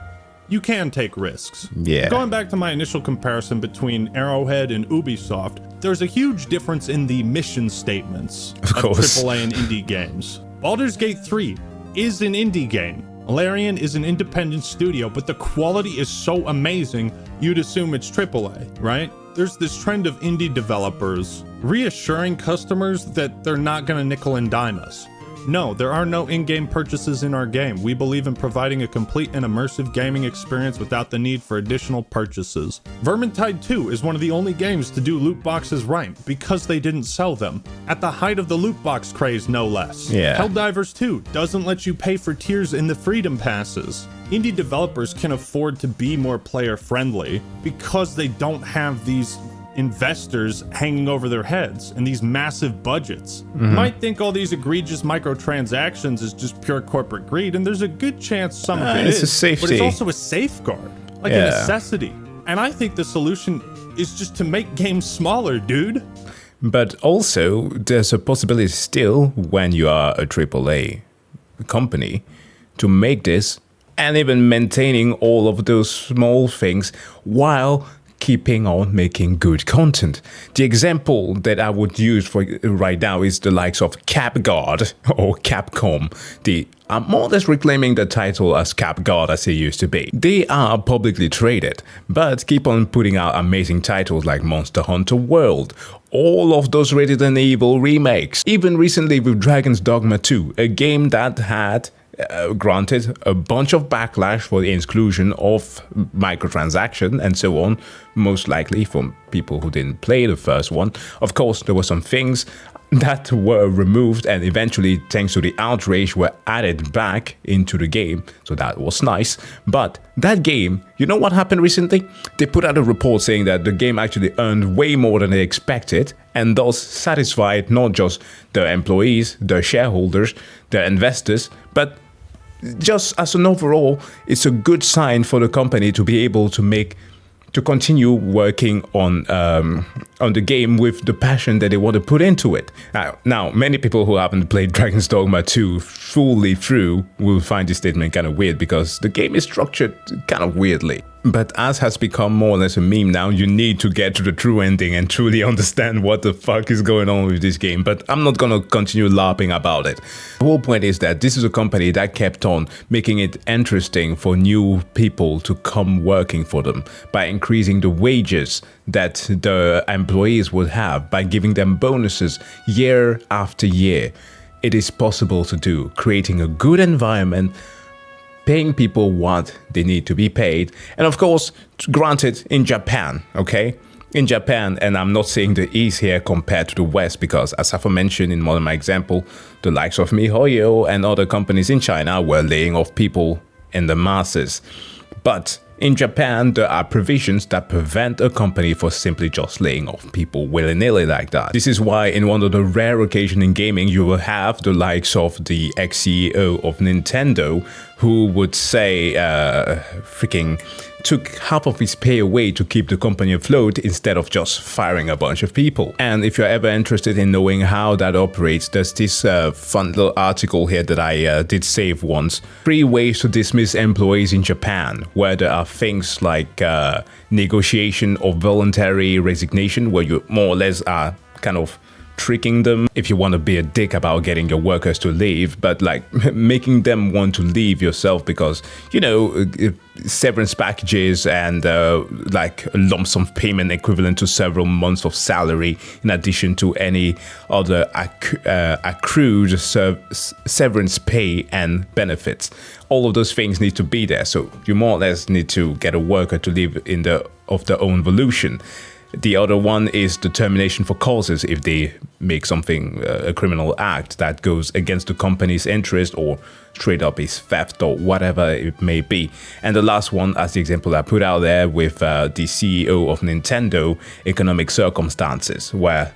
you can take risks. Yeah. Going back to my initial comparison between Arrowhead and Ubisoft, there's a huge difference in the mission statements of course. AAA and indie games. Baldur's Gate 3 is an indie game. Larian is an independent studio, but the quality is so amazing, you'd assume it's AAA, right? There's this trend of indie developers reassuring customers that they're not gonna nickel and dime us. No, there are no in-game purchases in our game. We believe in providing a complete and immersive gaming experience without the need for additional purchases. Vermintide 2 is one of the only games to do loot boxes right, because they didn't sell them. At the height of the loot box craze, no less. Yeah. Helldivers 2 doesn't let you pay for tiers in the Freedom Passes. Indie developers can afford to be more player-friendly because they don't have these investors hanging over their heads and these massive budgets. You might think all these egregious microtransactions is just pure corporate greed, and there's a good chance some of it it's is, a safety. but it's also a safeguard, like a necessity. And I think the solution is just to make games smaller, dude. But also, there's a possibility still, when you are a AAA company, to make this and even maintaining all of those small things while keeping on making good content. The example that I would use for right now is the likes of CapGuard or Capcom. I'm more or less reclaiming the title as CapGuard as it used to be. They are publicly traded, but keep on putting out amazing titles like Monster Hunter World, all of those Resident Evil remakes, even recently with Dragon's Dogma 2, a game that had granted a bunch of backlash for the inclusion of microtransaction and so on, most likely from people who didn't play the first one. Of course, there were some things that were removed and eventually, thanks to the outrage, were added back into the game, so that was nice. But that game, you know what happened recently? They put out a report saying that the game actually earned way more than they expected, and thus satisfied not just the employees, the shareholders, the investors, but just as an overall, it's a good sign for the company to be able to continue working on the game with the passion that they want to put into it. Now, many people who haven't played Dragon's Dogma 2 fully through will find this statement kind of weird because the game is structured kind of weirdly. But as has become more or less a meme now, you need to get to the true ending and truly understand what the fuck is going on with this game. But I'm not gonna continue laughing about it. The whole point is that this is a company that kept on making it interesting for new people to come working for them by increasing the wages that the employees would have, by giving them bonuses year after year. It is possible to do, creating a good environment, paying people what they need to be paid. And of course, granted, in Japan, okay? In Japan, and I'm not saying the East here compared to the West, because as I've mentioned in one of my example, the likes of MiHoYo and other companies in China were laying off people in the masses. But in Japan, there are provisions that prevent a company for simply just laying off people willy-nilly like that. This is why in one of the rare occasions in gaming, you will have the likes of the ex-CEO of Nintendo who would say, freaking took half of his pay away to keep the company afloat instead of just firing a bunch of people. And if you're ever interested in knowing how that operates, there's this fun little article here that I did save once. 3 ways to dismiss employees in Japan, where there are things like negotiation or voluntary resignation, where you more or less are kind of tricking them if you want to be a dick about getting your workers to leave, but like making them want to leave yourself because, you know, severance packages and like a lump sum payment equivalent to several months of salary in addition to any other accrued severance pay and benefits. All of those things need to be there, so you more or less need to get a worker to leave of their own volition. The other one is the termination for causes if they make something, a criminal act that goes against the company's interest or straight up is theft or whatever it may be. And the last one, as the example I put out there with the CEO of Nintendo, economic circumstances, where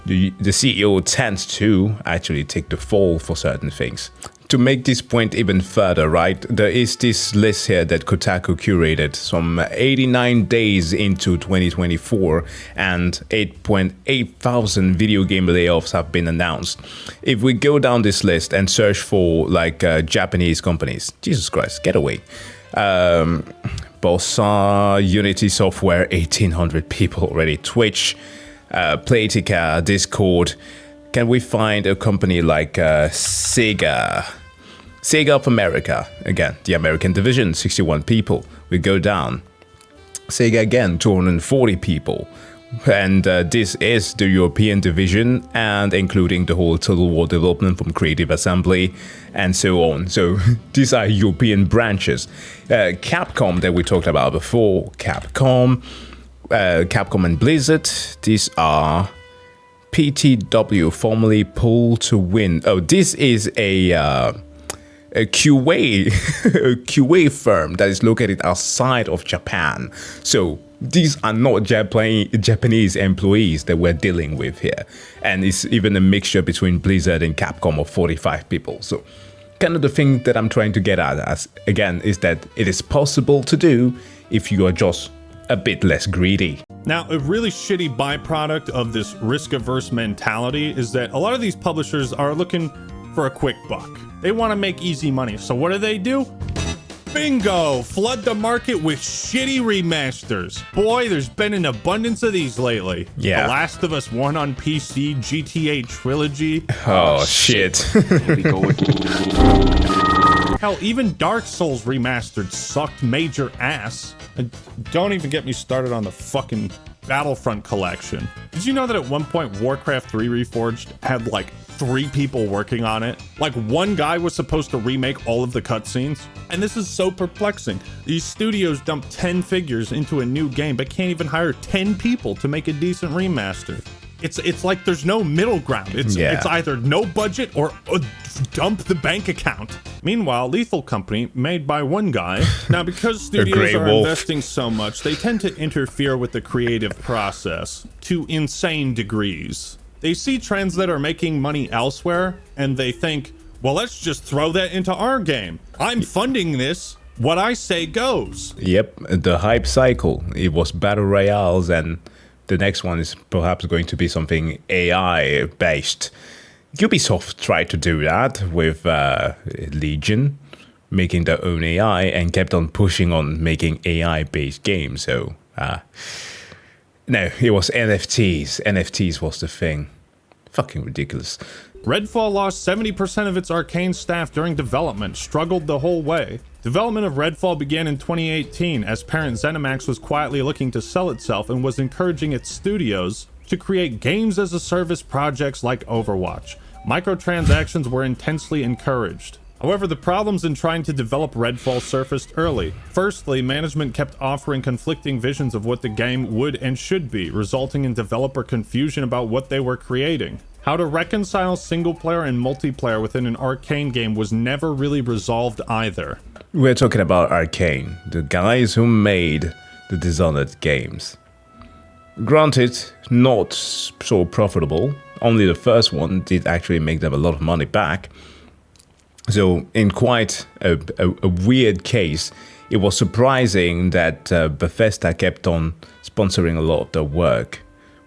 the CEO tends to actually take the fall for certain things. to make this point even further, right, there is this list here that Kotaku curated, some 89 days into 2024, and 8.8 thousand video game layoffs have been announced. If we go down this list and search for like Japanese companies, Jesus Christ, get away. Bossa, Unity Software, 1,800 people already. Twitch, Playtika, Discord. Can we find a company like Sega? Sega of America, again, the American division, 61 people. We go down. Sega again, 240 people. And this is the European division, and including the whole Total War development from Creative Assembly and so on. So these are European branches. Capcom that we talked about before, Capcom and Blizzard, these are PTW, formerly Pull to Win. Oh, this is a QA a QA firm that is located outside of Japan. So these are not Japanese employees that we're dealing with here. And it's even a mixture between Blizzard and Capcom of 45 people. So kind of the thing that I'm trying to get at, as again, is that it is possible to do if you are just a bit less greedy. Now, a really shitty byproduct of this risk-averse mentality is that a lot of these publishers are looking for a quick buck. They want to make easy money. So what do? Bingo! Flood the market with shitty remasters. Boy, there's been an abundance of these lately. Yeah. The Last of Us 1 on PC, GTA Trilogy. Oh, shit. Here we go again. Hell, even Dark Souls Remastered sucked major ass. And don't even get me started on the fucking Battlefront collection. Did you know that at one point Warcraft 3 Reforged had like 3 people working on it? Like one guy was supposed to remake all of the cutscenes? And this is so perplexing. These studios dump 10 figures into a new game but can't even hire 10 people to make a decent remaster. It's like there's no middle ground. It's either no budget or dump the bank account. Meanwhile, Lethal Company, made by one guy. Now, because studios are investing so much, they tend to interfere with the creative process to insane degrees. They see trends that are making money elsewhere, and they think, well, let's just throw that into our game. I'm funding this. What I say goes. Yep, the hype cycle. It was battle royales, and the next one is perhaps going to be something AI based. Ubisoft tried to do that with Legion, making their own AI, and kept on pushing on making AI based games. So no, it was NFTs. NFTs was the thing. Fucking ridiculous. Redfall lost 70% of its Arcane staff during development, struggled the whole way. Development of Redfall began in 2018 as parent ZeniMax was quietly looking to sell itself and was encouraging its studios to create games as a service projects like Overwatch. Microtransactions were intensely encouraged. However, the problems in trying to develop Redfall surfaced early. Firstly, management kept offering conflicting visions of what the game would and should be, resulting in developer confusion about what they were creating. How to reconcile single-player and multiplayer within an Arcane game was never really resolved either. We're talking about Arcane, the guys who made the Dishonored games. Granted, not so profitable. Only the first one did actually make them a lot of money back. So in quite a weird case, it was surprising that Bethesda kept on sponsoring a lot of their work.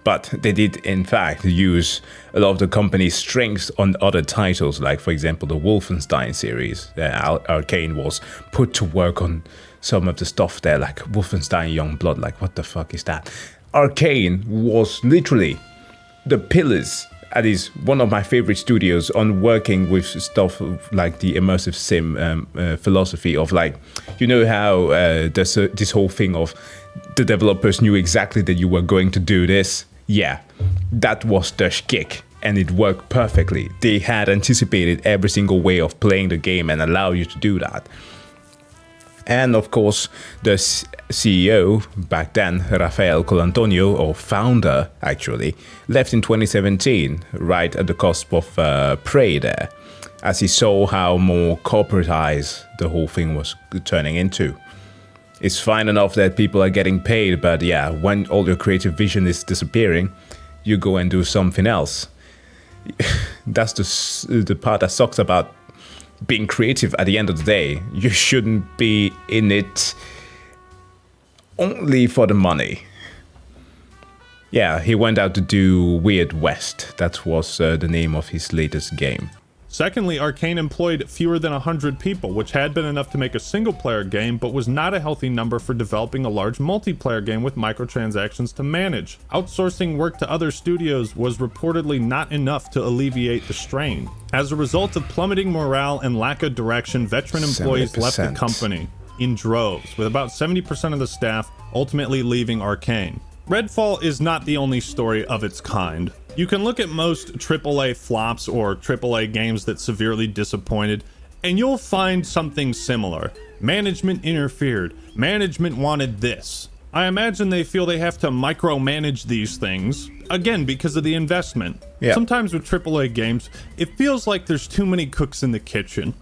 But they did, in fact, use a lot of the company's strengths on other titles, like, for example, the Wolfenstein series. Arcane was put to work on some of the stuff there, like Wolfenstein Youngblood. Like, what the fuck is that? Arcane was literally the pillars. That is one of my favorite studios on working with stuff like the immersive sim philosophy of, like, you know how there's this whole thing of the developers knew exactly that you were going to do this. Yeah, that was their shtick, and it worked perfectly. They had anticipated every single way of playing the game and allow you to do that. And of course, the CEO back then, Rafael Colantonio, or founder actually, left in 2017, right at the cusp of Prey there, as he saw how more corporatized the whole thing was turning into. It's fine enough that people are getting paid, but yeah, when all your creative vision is disappearing, you go and do something else. That's the part that sucks about being creative at the end of the day. You shouldn't be in it only for the money. Yeah, he went out to do Weird West. That was the name of his latest game. Secondly, Arcane employed fewer than 100 people, which had been enough to make a single-player game, but was not a healthy number for developing a large multiplayer game with microtransactions to manage. Outsourcing work to other studios was reportedly not enough to alleviate the strain. As a result of plummeting morale and lack of direction, veteran employees 70%. left the company in droves, with about 70% of the staff ultimately leaving Arcane. Redfall is not the only story of its kind. You can look at most AAA flops or AAA games that severely disappointed, and you'll find something similar. Management interfered. Management wanted this. I imagine they feel they have to micromanage these things, again, because of the investment. Yeah. Sometimes with AAA games, it feels like there's too many cooks in the kitchen.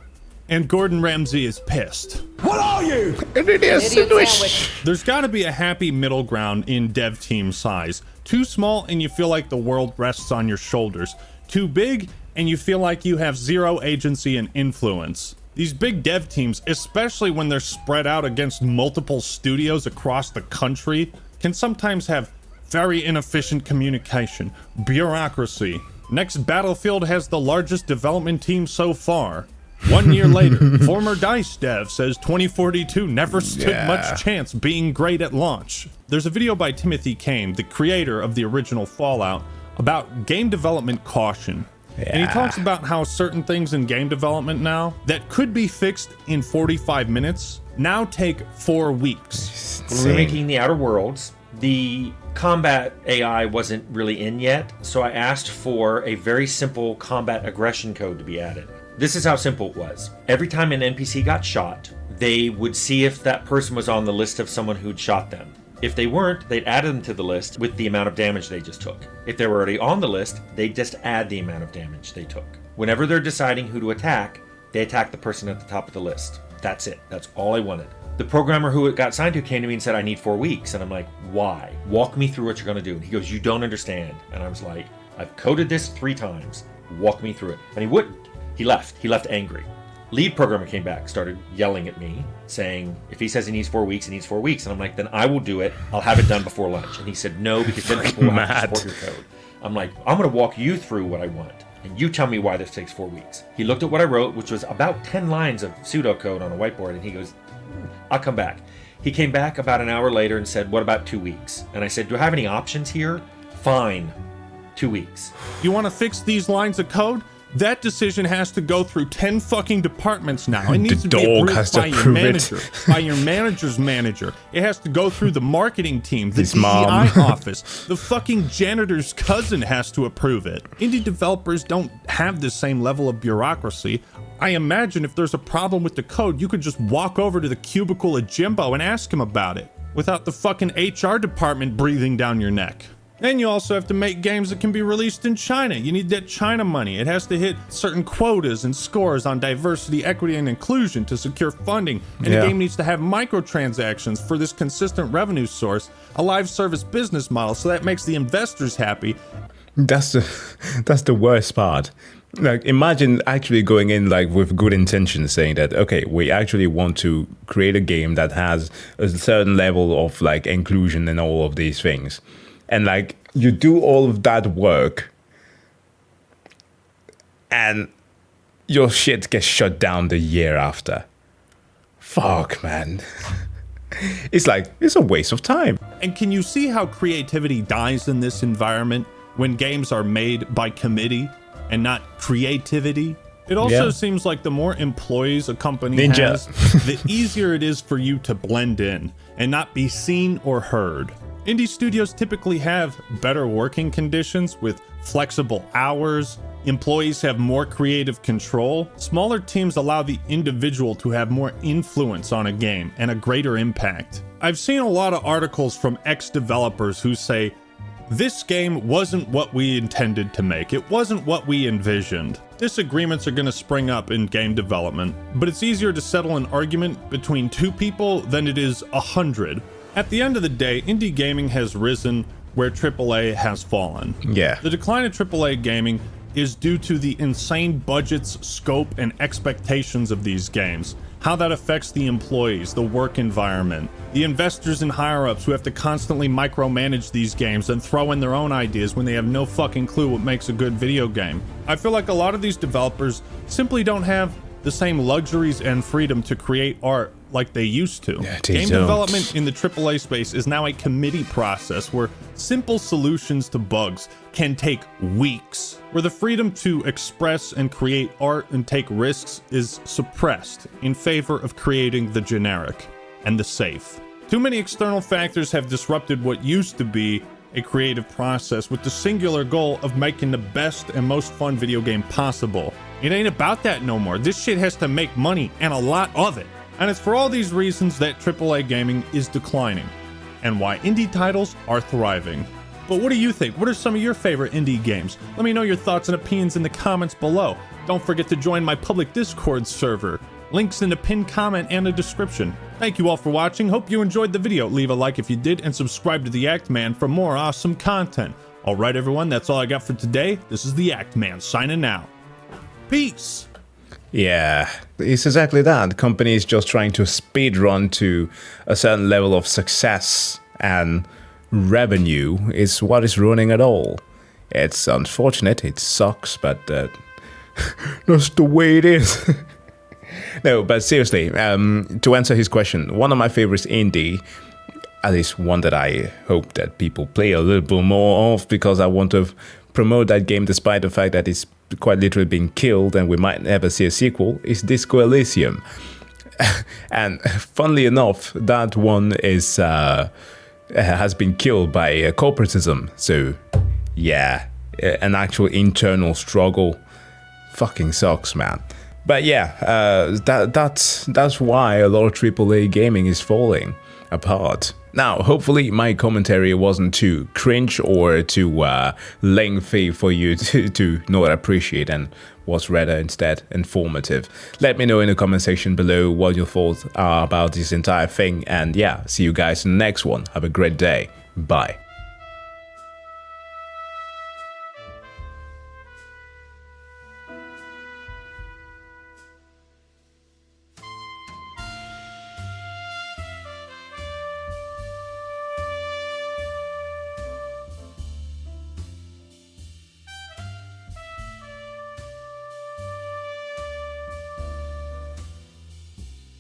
And Gordon Ramsay is pissed. And it is sandwich. There's gotta be a happy middle ground in dev team size. Too small and you feel like the world rests on your shoulders. Too big and you feel like you have zero agency and influence. These big dev teams, especially when they're spread out against multiple studios across the country, can sometimes have very inefficient communication. Bureaucracy. Next Battlefield has the largest development team so far. 1 year later, former DICE dev says 2042 never stood much chance being great at launch. There's a video by Timothy Kane, the creator of the original Fallout, about game development caution. And he talks about how certain things in game development now that could be fixed in 45 minutes now take 4 weeks. When we were making the Outer Worlds, the combat AI wasn't really in yet, so I asked for a very simple combat aggression code to be added. This is how simple it was. Every time an NPC got shot, they would see if that person was on the list of someone who'd shot them. If they weren't, they'd add them to the list with the amount of damage they just took. If they were already on the list, they'd just add the amount of damage they took. Whenever they're deciding who to attack, they attack the person at the top of the list. That's it. That's all I wanted. The programmer who it got signed to came to me and said, I need 4 weeks. And I'm like, why? Walk me through what you're going to do. And he goes, you don't understand. And I was like, I've coded this 3 times. Walk me through it. And he wouldn't. He left. He left angry. Lead programmer came back, started yelling at me, saying, if he says he needs 4 weeks, he needs 4 weeks. And I'm like, then I will do it. I'll have it done before lunch. And he said, no, because then people will have to support your code. I'm like, I'm going to walk you through what I want. And you tell me why this takes 4 weeks. He looked at what I wrote, which was about 10 lines of pseudocode on a whiteboard. And he goes, I'll come back. He came back about an hour later and said, what about 2 weeks? And I said, do I have any options here? Fine. 2 weeks. You want to fix these lines of code? That decision has to go through 10 fucking departments now. It needs to be approved by your manager, by your manager's manager. It has to go through the marketing team, the DEI office. The fucking janitor's cousin has to approve it. Indie developers don't have the same level of bureaucracy. I imagine if there's a problem with the code, you could just walk over to the cubicle of Jimbo and ask him about it without the fucking HR department breathing down your neck. Then you also have to make games that can be released in China. You need that China money. It has to hit certain quotas and scores on diversity, equity, and inclusion to secure funding. And the game needs to have microtransactions for this consistent revenue source, a live service business model, so that makes the investors happy. That's the worst part. Like, imagine actually going in like with good intentions, saying that, okay, we actually want to create a game that has a certain level of like inclusion and all of these things. And like you do all of that work and your shit gets shut down the year after. Fuck, man. It's like, it's a waste of time. And can you see how creativity dies in this environment when games are made by committee and not creativity? It also seems like the more employees a company has, the easier it is for you to blend in and not be seen or heard. Indie studios typically have better working conditions with flexible hours. Employees have more creative control. Smaller teams allow the individual to have more influence on a game and a greater impact. I've seen a lot of articles from ex-developers who say, this game wasn't what we intended to make. It wasn't what we envisioned. Disagreements are going to spring up in game development, but it's easier to settle an argument between 2 people than it is 100. At the end of the day, indie gaming has risen where AAA has fallen. Yeah. The decline of AAA gaming is due to the insane budgets, scope, and expectations of these games. How that affects the employees, the work environment, the investors and higher-ups who have to constantly micromanage these games and throw in their own ideas when they have no fucking clue what makes a good video game. I feel like a lot of these developers simply don't have the same luxuries and freedom to create art like they used to. Game development in the AAA space is now a committee process where simple solutions to bugs can take weeks, where the freedom to express and create art and take risks is suppressed in favor of creating the generic and the safe. Too many external factors have disrupted what used to be a creative process with the singular goal of making the best and most fun video game possible. It ain't about that no more. This shit has to make money, and a lot of it. And it's for all these reasons that AAA gaming is declining, and why indie titles are thriving. But what do you think? What are some of your favorite indie games? Let me know your thoughts and opinions in the comments below. Don't forget to join my public Discord server. Links in the pinned comment and the description. Thank you all for watching. Hope you enjoyed the video. Leave a like if you did, and subscribe to the Actman for more awesome content. Alright everyone, that's all I got for today. This is the Actman signing out. Peace! Yeah, it's exactly that. Companies just trying to speed run to a certain level of success, and revenue is what is ruining it all. It's unfortunate, it sucks, but that's the way it is. No, but seriously, to answer his question, one of my favorites indie, at least one that I hope that people play a little bit more of, because I want to promote that game despite the fact that it's quite literally being killed and we might never see a sequel, is Disco Elysium. And funnily enough, that one is has been killed by corporatism. So yeah, an actual internal struggle. Fucking sucks, man. But yeah, that's why a lot of AAA gaming is falling apart. Now, hopefully my commentary wasn't too cringe or too lengthy for you to not appreciate, and was rather instead informative. Let me know in the comment section below what your thoughts are about this entire thing, and yeah, see you guys in the next one. Have a great day. Bye.